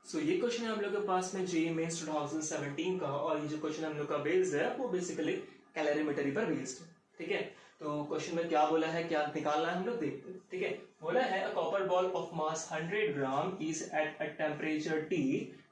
सो ये क्वेश्चन है हम लोग के पास में जेईई मेंस 2017 का, और ये जो क्वेश्चन हम लोग का बेस्ड है वो बेसिकली कैलोरीमेट्री पर बेस्ड है। ठीक है, तो क्वेश्चन में क्या बोला है, क्या निकालना है हम लोग देखते हैं। ठीक है, बोला है a copper ball of mass 100 gram is at a temperature T,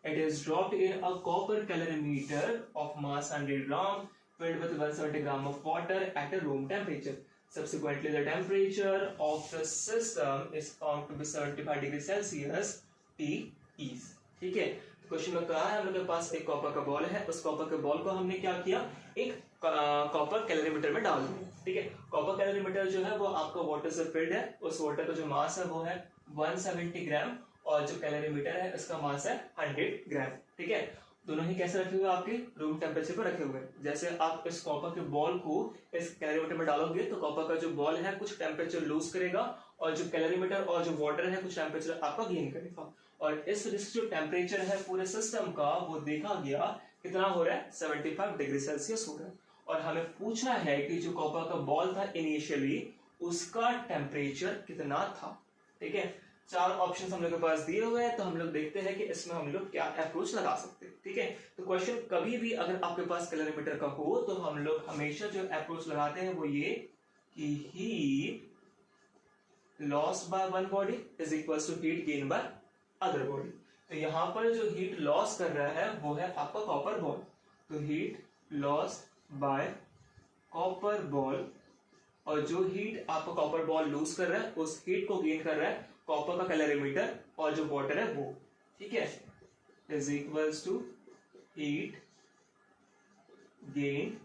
it is dropped in a copper calorimeter of mass 100 gram filled with 170 gram of water at a room temperature. Subsequently, the temperature of the system is found to be 75 degrees Celsius T is. ठीक है, तो question में कहा है हम लोग के पास एक कॉपर का बॉल है, उस कॉपर के बॉल को हमने क्या किया, एक कॉपर कैलोरीमीटर में डाल दिया। ठीक है, कॉपर कैलोरीमीटर जो है वो आपका वाटर से फिल्ड है, उस वाटर का जो मास है वो है 170 ग्राम और जो कैलोरीमीटर है इसका मास है 100 ग्राम। ठीक है, दोनों ही कैसे रखे हुए आपके रूम टेम्परेचर पर रखे हुए हैं। जैसे आप इस कॉपर के बॉल को इस कैलोरीमीटर में डालोगे तो कॉपर का जो बॉल है कुछ टेम्परेचर लूज करेगा और जो कैलोरीमीटर और जो वाटर है कुछ टेम्परेचर आपका गेन करेगा, और इस वजह से जो टेम्परेचर है पूरे सिस्टम का वो देखा गया कितना हो रहा है, 75 डिग्री सेल्सियस हो रहा है। और हमें पूछना है कि जो कॉपर का बॉल था इनिशियली उसका टेम्परेचर कितना था। ठीक है, चार ऑप्शंस हम लोग के पास दिए हुए हैं, तो हम लोग देखते हैं कि इसमें हम लोग क्या अप्रोच लगा सकते हैं। ठीक है, तो क्वेश्चन कभी भी अगर आपके पास कैलोरीमीटर का हो तो हम लोग हमेशा जो अप्रोच लगाते हैं वो ये कि heat lost by one body is equal to heat gain by other body. तो यहाँ पर जो हीट लॉस कर रहा है वो है आपका कॉपर बॉल, तो heat loss by copper ball, और जो हीट आपका कॉपर बॉल लूज कर रहा है उस हीट को गेन कर रहा है कॉपर का कैलोरीमीटर और जो वाटर है वो। ठीक है, is equals to heat gain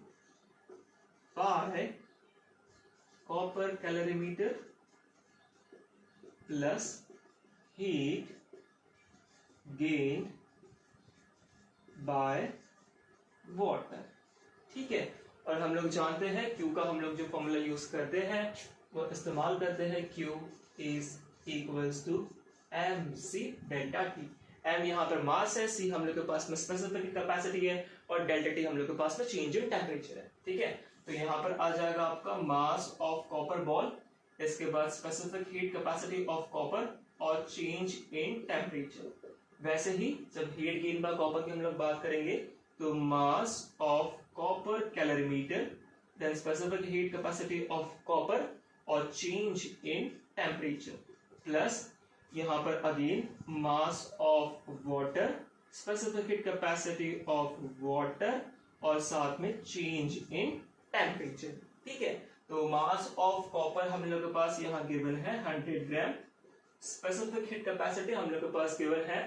by copper calorimeter plus heat gain by water. ठीक है, और हम लोग जानते हैं Q का हम लोग जो फॉर्मूला यूज करते हैं वो इस्तेमाल करते हैं, Q is equals to mc delta T. m यहाँ पर मास है, c हम लोग के पास में स्पेसिफिक कैपेसिटी है और डेल्टा टी हम लोग के पास में चेंज इन टेम्परेचर है। ठीक है, तो यहाँ पर आ जाएगा आपका मास ऑफ कॉपर बॉल, इसके बाद specific heat capacity of copper और चेंज इन टेम्परेचर। वैसे ही जब हीट गेन बाय कॉपर की हम लोग बात करेंगे तो mass of copper calorimeter, then specific heat capacity of copper और चेंज इन टेम्परेचर, प्लस यहाँ पर again mass of water, specific heat capacity of water और साथ में चेंज इन टेम्परेचर। ठीक है, तो मास ऑफ कॉपर हम लोग के पास यहाँ गिवन है 100 ग्राम, स्पेसिफिक हीट कैपेसिटी हम लोग के पास गिवन है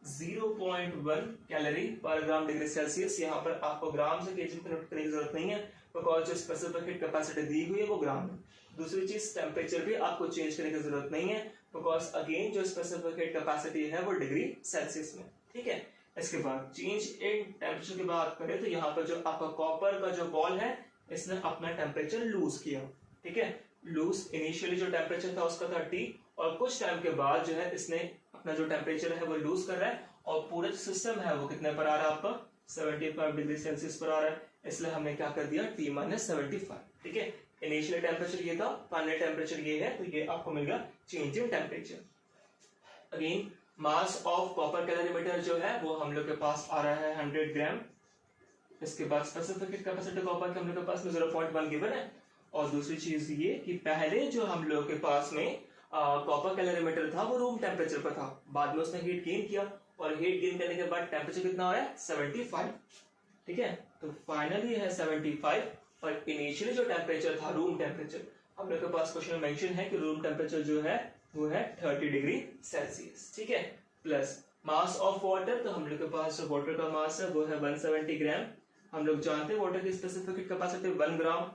0.1 कैलोरी पर ग्राम डिग्री सेल्सियस। यहाँ पर आपको ग्राम से केजी कन्वर्ट करने की जरूरत नहीं है, बिकॉज जो स्पेसिफिक हीट कैपेसिटी दी हुई है वो ग्राम है। दूसरी चीज टेम्परेचर भी आपको चेंज करने की जरूरत नहीं है, बिकॉज अगेन जो स्पेसिफिक हीट कैपेसिटी है वो डिग्री सेल्सियस में। ठीक है, इसके बाद चेंज इन टेम्परेचर की बात करें तो यहाँ पर जो आपका कॉपर का जो बॉल है इसने अपना टेम्परेचर लूज किया। ठीक है, लूज इनिशियली जो टेम्परेचर था उसका था T, और कुछ टाइम के बाद जो है इसने अपना जो टेम्परेचर है वो लूज कर रहा है और पूरा जो सिस्टम है वो कितने पर आ रहा है आपका 75 डिग्री सेल्सियस पर आ रहा है, इसलिए हमने क्या कर दिया T-75। ठीक है, इनिशियल टेम्परेचर ये था, फाइनल टेम्परेचर ये है, तो ये आपको मिल गया change in temperature. Again mass of copper calorimeter जो है वो हम लोग के पास आ रहा है 100 ग्राम, इसके बाद स्पेसिफिक हीट कैपेसिटी कॉपर के हम लोग के पास में 0.1 गिवन है, और दूसरी चीज ये कि पहले जो हम लोग के पास में कॉपर कैलोरीमीटर था वो रूम टेम्परेचर पर था, बाद में उसने हीट गेन किया और हीट गेन करने के बाद टेम्परेचर कितना हो रहा है 75। ठीक है, तो फाइनली है 75, और इनिशियली जो टेम्परेचर था रूम टेम्परेचर हम लोग के पास क्वेश्चन में मेंशन है कि रूम टेम्परेचर जो है वो है 30 डिग्री सेल्सियस। ठीक है, प्लस मास ऑफ वाटर, तो हम लोग के पास जो वाटर का मास है वो है 170 ग्राम। हम लोग जानते हैं वाटर की स्पेसिफिक कैपेसिटी 1 ग्राम,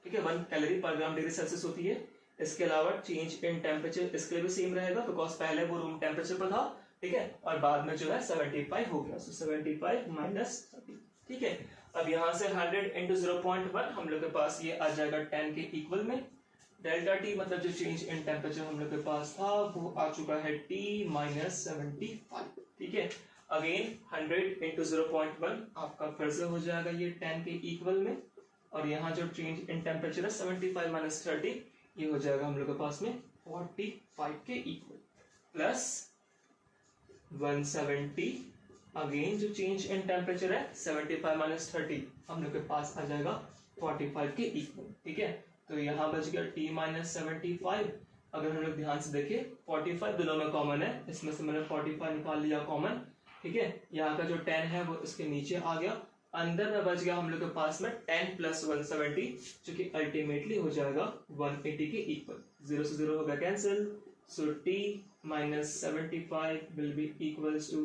ठीक है, 1 कैलोरी पर ग्राम डिग्री सेल्सियस होती है। इसके अलावा चेंज इन टेम्परेचर इसके लिए भी सेम रहेगा, बिकॉज पहले वो रूम टेम्परेचर पर था। ठीक है, और बाद में जो है 75 हो गया, सो 75 माइनस 30। ठीक है, अब यहाँ से 100 इंटू 0.1 हम लोग के पास ये आ जाएगा 10 के इक्वल में। डेल्टा टी मतलब जो चेंज इन टेम्परेचर हम लोग के पास था वो आ चुका है T-75। ठीक है, अगेन 100 इंटू 0.1 आपका फिर से हो जाएगा ये 10 के इक्वल में, और यहाँ जो चेंज इन टेम्परेचर है 75 माइनस 30 ये हो जाएगा हम लोग के पास में 45 के इक्वल, प्लस 170, अगेन जो चेंज इन टेम्परेचर है 75 माइनस 30 हम लोग के पास आ जाएगा 45 के इक्वल। ठीक है, तो यहाँ बच गया t माइनस 75। अगर हम लोग ध्यान से देखें 45 दोनों में कॉमन है, इसमें से मैंने 45 निकाल लिया कॉमन। ठीक है, यहाँ का जो 10 है वो इसके नीचे आ गया, अंदर में बच गया हम लोग के पास में 10 प्लस 170 जो कि अल्टीमेटली हो जाएगा 180 के इक्वल। 0 से 0 होगा cancel, so t minus 75 will be equals to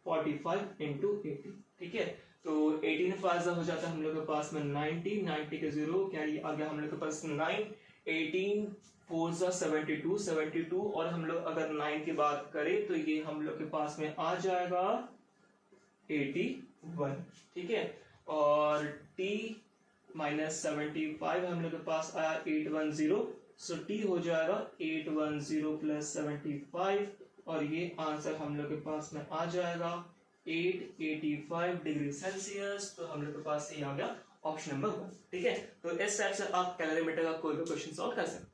45 into 80। ठीक है, तो 18 फाजा हो जाता है हम लोग के पास में 90, 90 के 0 कैरी आ गया हम लोग के पास 9, 18 4 72, 72 और हम लोग अगर 9 की बात करें तो ये हम लोग के पास में आ जाएगा 81। ठीक है, और t माइनस 75 हम लोग के पास आया 810, सो t हो जाएगा 810 प्लस 75 और ये आंसर हम लोग के पास में आ जाएगा 885 डिग्री सेल्सियस। तो हम लोग के पास ये आ गया ऑप्शन नंबर 1। ठीक है, तो इस टाइप से आप कैलोरीमीटर का कोई भी क्वेश्चन सॉल्व कर सकते हैं।